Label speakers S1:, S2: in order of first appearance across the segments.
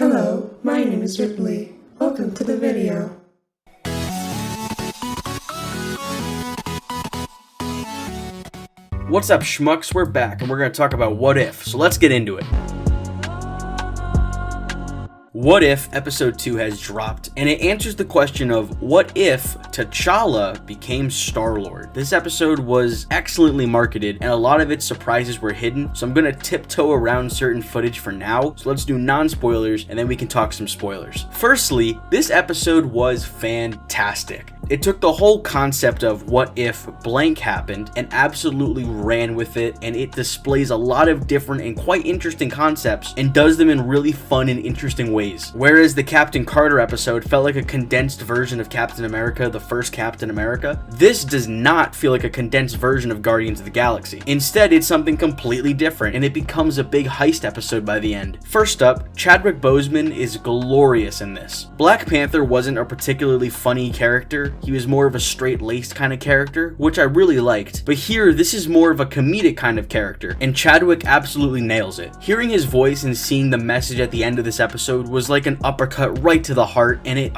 S1: Hello, my name is Ridley. Welcome to the video.
S2: What's up, schmucks? We're back and we're going to talk about What If, so let's get into it. What If Episode 2 has dropped, and it answers the question of what if T'Challa became Star-Lord. This episode was excellently marketed, and a lot of its surprises were hidden, so I'm going to tiptoe around certain footage for now, so let's do non-spoilers, and then we can talk some spoilers. Firstly, this episode was fantastic. It took the whole concept of what if blank happened and absolutely ran with it, and it displays a lot of different and quite interesting concepts and does them in really fun and interesting ways. Whereas the Captain Carter episode felt like a condensed version of Captain America, the first Captain America, this does not feel like a condensed version of Guardians of the Galaxy. Instead, it's something completely different, and it becomes a big heist episode by the end. First up, Chadwick Boseman is glorious in this. Black Panther wasn't a particularly funny character. He was more of a straight-laced kind of character, which I really liked. But here, this is more of a comedic kind of character, and Chadwick absolutely nails it. Hearing his voice and seeing the message at the end of this episode was like an uppercut right to the heart, and it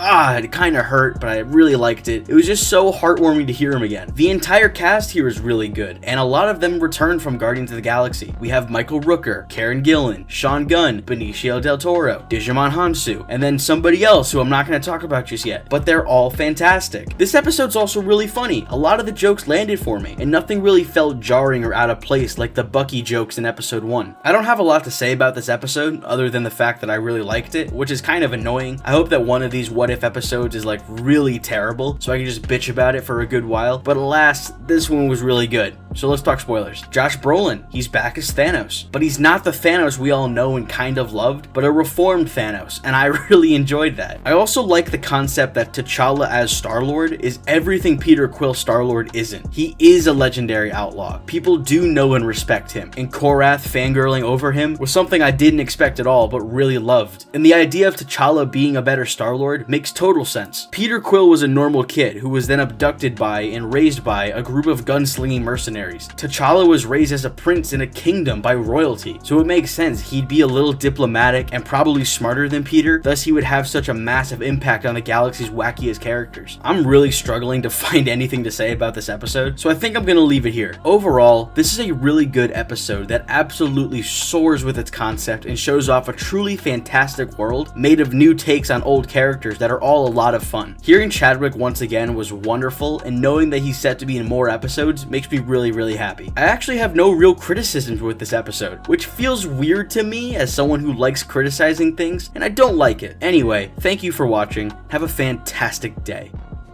S2: kind of hurt, but I really liked it. It was just so heartwarming to hear him again. The entire cast here is really good, and a lot of them returned from Guardians of the Galaxy. We have Michael Rooker, Karen Gillan, Sean Gunn, Benicio del Toro, Digimon Hansu, and then somebody else who I'm not going to talk about just yet, but they're all fantastic. This episode's also really funny. A lot of the jokes landed for me, and nothing really felt jarring or out of place like the Bucky jokes in episode 1. I don't have a lot to say about this episode, other than the fact that I really liked it, which is kind of annoying. I hope that one of these What If episodes is like really terrible, so I can just bitch about it for a good while, but alas, this one was really good. So let's talk spoilers. Josh Brolin, he's back as Thanos, but he's not the Thanos we all know and kind of loved, but a reformed Thanos, and I really enjoyed that. I also like the concept that T'Challa as Star-Lord is everything Peter Quill Star-Lord isn't. He is a legendary outlaw. People do know and respect him, and Korath fangirling over him was something I didn't expect at all, but really loved. And the idea of T'Challa being a better Star-Lord makes total sense. Peter Quill was a normal kid who was then abducted by and raised by a group of gunslinging mercenaries. T'Challa was raised as a prince in a kingdom by royalty, so it makes sense he'd be a little diplomatic and probably smarter than Peter, thus he would have such a massive impact on the galaxy's wackiest characters. I'm really struggling to find anything to say about this episode, so I think I'm gonna leave it here. Overall, this is a really good episode that absolutely soars with its concept and shows off a truly fantastic world made of new takes on old characters that are all a lot of fun. Hearing Chadwick once again was wonderful, and knowing that he's set to be in more episodes makes me really happy. I actually have no real criticisms with this episode, which feels weird to me as someone who likes criticizing things, and I don't like it. Anyway, thank you for watching. Have a fantastic day.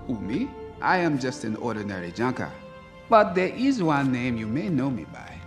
S3: Who, me? I am just an ordinary junker. But there is one name you may know me by.